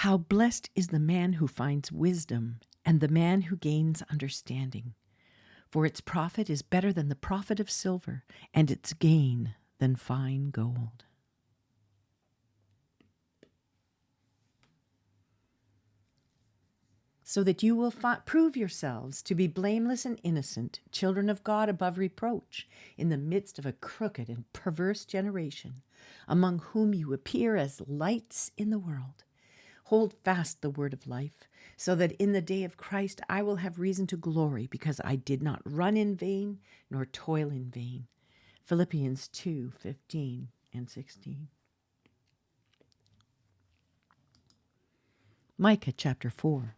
How blessed is the man who finds wisdom and the man who gains understanding. For its profit is better than the profit of silver, and its gain than fine gold. So that you will prove yourselves to be blameless and innocent, children of God above reproach, in the midst of a crooked and perverse generation, among whom you appear as lights in the world. Hold fast the word of life, so that in the day of Christ I will have reason to glory, because I did not run in vain, nor toil in vain. Philippians 2:15 and 16. Micah chapter 4.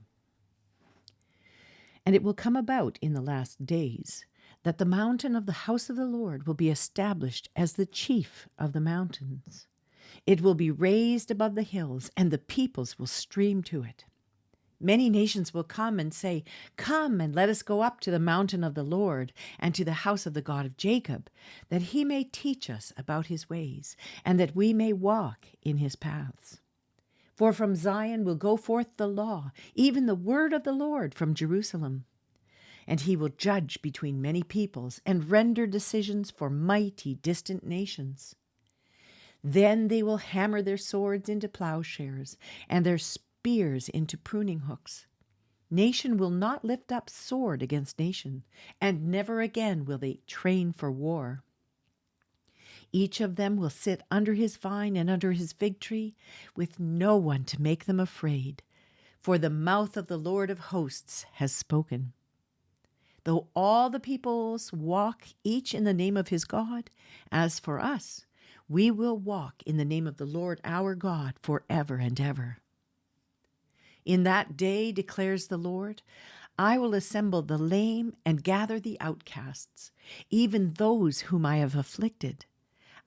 And it will come about in the last days that the mountain of the house of the Lord will be established as the chief of the mountains. It will be raised above the hills, and the peoples will stream to it. Many nations will come and say, "Come and let us go up to the mountain of the Lord and to the house of the God of Jacob, that he may teach us about his ways, and that we may walk in his paths. For from Zion will go forth the law, even the word of the Lord from Jerusalem. And he will judge between many peoples and render decisions for mighty distant nations. Then they will hammer their swords into plowshares and their spears into pruning hooks. Nation will not lift up sword against nation, and never again will they train for war. Each of them will sit under his vine and under his fig tree, with no one to make them afraid, for the mouth of the Lord of hosts has spoken. Though all the peoples walk each in the name of his God, as for us, we will walk in the name of the Lord our God forever and ever. In that day, declares the Lord, I will assemble the lame and gather the outcasts, even those whom I have afflicted.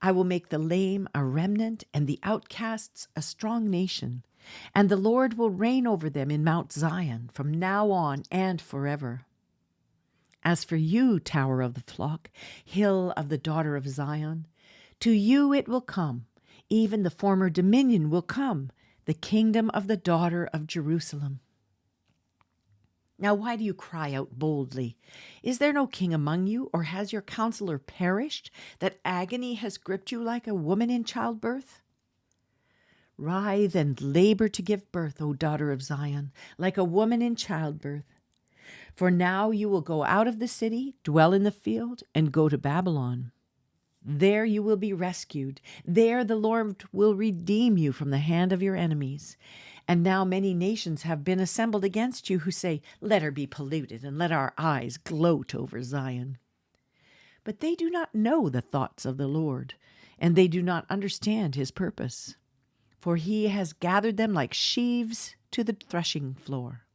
I will make the lame a remnant and the outcasts a strong nation, and the Lord will reign over them in Mount Zion from now on and forever. As for you, tower of the flock, hill of the daughter of Zion, to you it will come, even the former dominion will come, the kingdom of the daughter of Jerusalem. Now why do you cry out boldly? Is there no king among you, or has your counselor perished, that agony has gripped you like a woman in childbirth? Writhe and labor to give birth, O daughter of Zion, like a woman in childbirth. For now you will go out of the city, dwell in the field, and go to Babylon. There you will be rescued. There the Lord will redeem you from the hand of your enemies. And now many nations have been assembled against you who say, let her be polluted, and let our eyes gloat over Zion. But they do not know the thoughts of the Lord, and they do not understand his purpose. For he has gathered them like sheaves to the threshing floor.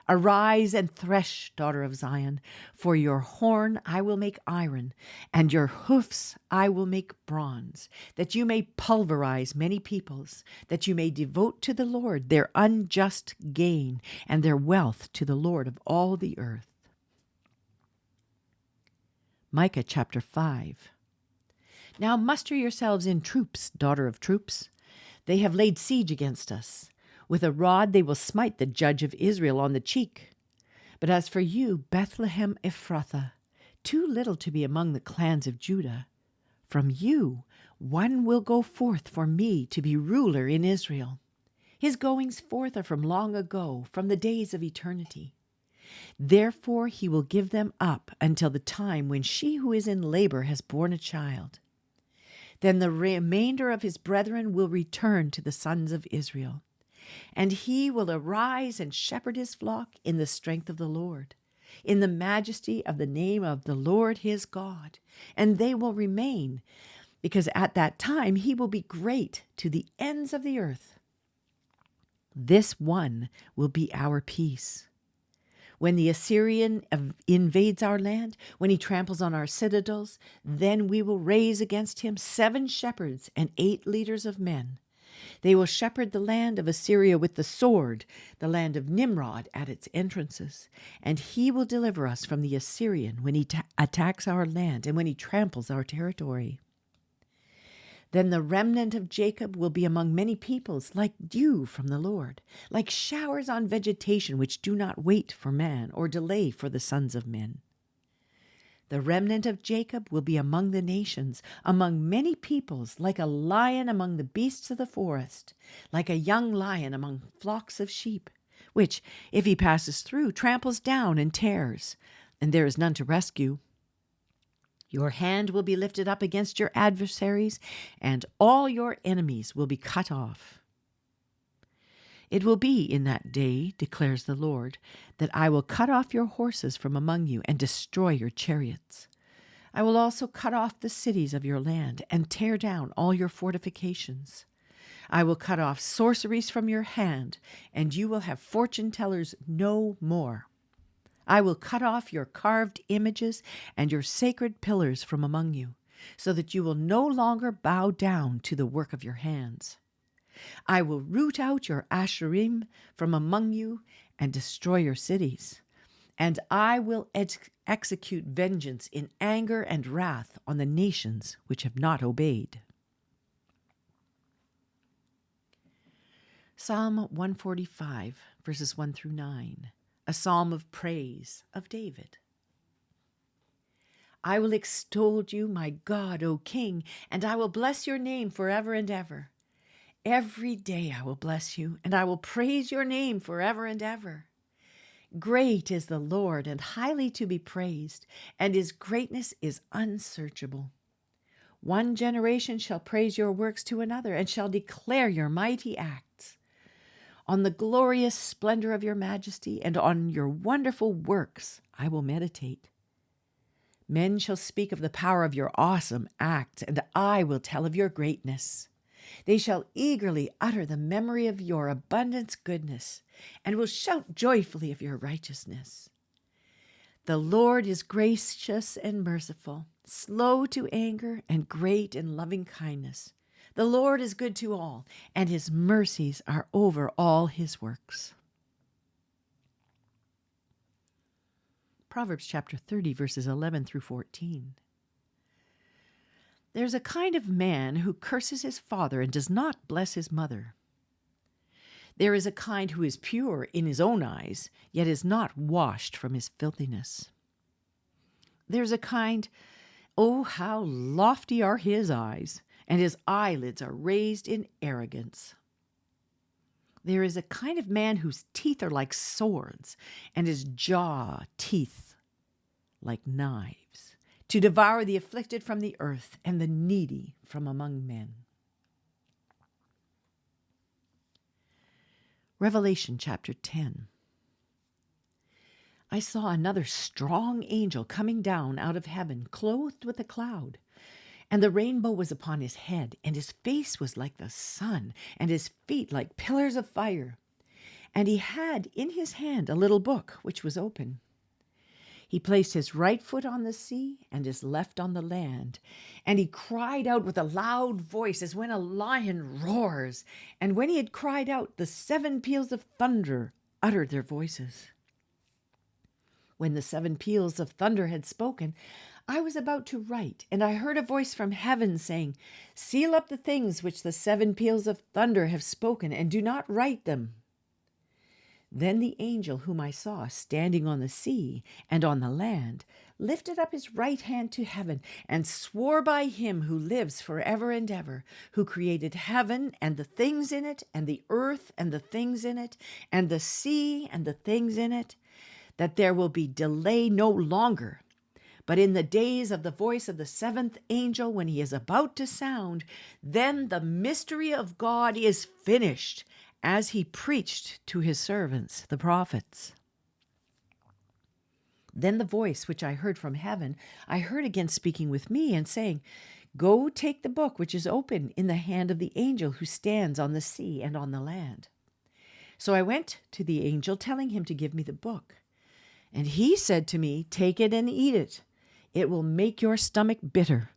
Arise and thresh, daughter of Zion, for your horn I will make iron, and your hoofs I will make bronze, that you may pulverize many peoples, that you may devote to the Lord their unjust gain, and their wealth to the Lord of all the earth. Micah chapter 5. Now muster yourselves in troops, daughter of troops. They have laid siege against us. With a rod they will smite the judge of Israel on the cheek. But as for you, Bethlehem Ephrathah, too little to be among the clans of Judah, from you one will go forth for me to be ruler in Israel. His goings forth are from long ago, from the days of eternity. Therefore he will give them up until the time when she who is in labor has borne a child. Then the remainder of his brethren will return to the sons of Israel. And he will arise and shepherd his flock in the strength of the Lord, in the majesty of the name of the Lord his God. And they will remain, because at that time he will be great to the ends of the earth. This one will be our peace. When the Assyrian invades our land, when he tramples on our citadels, then we will raise against him 7 shepherds and 8 leaders of men. They will shepherd the land of Assyria with the sword, the land of Nimrod at its entrances. And he will deliver us from the Assyrian when he attacks our land and when he tramples our territory. Then the remnant of Jacob will be among many peoples, like dew from the Lord, like showers on vegetation which do not wait for man or delay for the sons of men. The remnant of Jacob will be among the nations, among many peoples, like a lion among the beasts of the forest, like a young lion among flocks of sheep, which, if he passes through, tramples down and tears, and there is none to rescue. Your hand will be lifted up against your adversaries, and all your enemies will be cut off. It will be in that day, declares the Lord, that I will cut off your horses from among you and destroy your chariots. I will also cut off the cities of your land and tear down all your fortifications. I will cut off sorceries from your hand, and you will have fortune tellers no more. I will cut off your carved images and your sacred pillars from among you, so that you will no longer bow down to the work of your hands. I will root out your Asherim from among you and destroy your cities, and I will execute vengeance in anger and wrath on the nations which have not obeyed. Psalm 145, verses 1 through 9. A psalm of praise of David. I will extol you, my God, O King, and I will bless your name forever and ever. Every day I will bless you, and I will praise your name forever and ever. Great is the Lord, and highly to be praised, and his greatness is unsearchable. One generation shall praise your works to another, and shall declare your mighty acts. On the glorious splendor of your majesty and on your wonderful works I will meditate. Men shall speak of the power of your awesome acts, and I will tell of your greatness. They shall eagerly utter the memory of your abundant goodness, and will shout joyfully of your righteousness. The Lord is gracious and merciful, slow to anger, and great in loving kindness. The Lord is good to all, and his mercies are over all his works. Proverbs chapter 30, verses 11 through 14. There's a kind of man who curses his father and does not bless his mother. There is a kind who is pure in his own eyes, yet is not washed from his filthiness. There's a kind, oh, how lofty are his eyes, and his eyelids are raised in arrogance. There is a kind of man whose teeth are like swords, and his jaw teeth like knives, to devour the afflicted from the earth and the needy from among men. Revelation chapter 10. I saw another strong angel coming down out of heaven, clothed with a cloud. And the rainbow was upon his head, and his face was like the sun, and his feet like pillars of fire. And he had in his hand a little book, which was open. He placed his right foot on the sea and his left on the land. And he cried out with a loud voice, as when a lion roars. And when he had cried out, the 7 peals of thunder uttered their voices. When the 7 peals of thunder had spoken, I was about to write, and I heard a voice from heaven saying, "Seal up the things which the 7 peals of thunder have spoken, and do not write them." Then the angel whom I saw standing on the sea and on the land lifted up his right hand to heaven and swore by him who lives forever and ever, who created heaven and the things in it, and the earth and the things in it, and the sea and the things in it, that there will be delay no longer. But in the days of the voice of the 7th angel, when he is about to sound, then the mystery of God is finished, as he preached to his servants, the prophets. Then the voice which I heard from heaven, I heard again speaking with me and saying, "Go take the book which is open in the hand of the angel who stands on the sea and on the land." So I went to the angel, telling him to give me the book. And he said to me, "Take it and eat it. It will make your stomach bitter,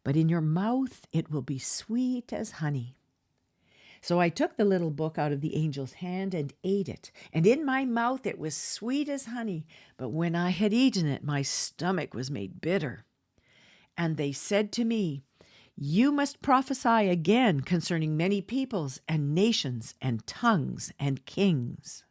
but in your mouth it will be sweet as honey." So I took the little book out of the angel's hand and ate it, and in my mouth it was sweet as honey, but when I had eaten it, my stomach was made bitter. And they said to me, You must prophesy again concerning many peoples and nations and tongues and kings.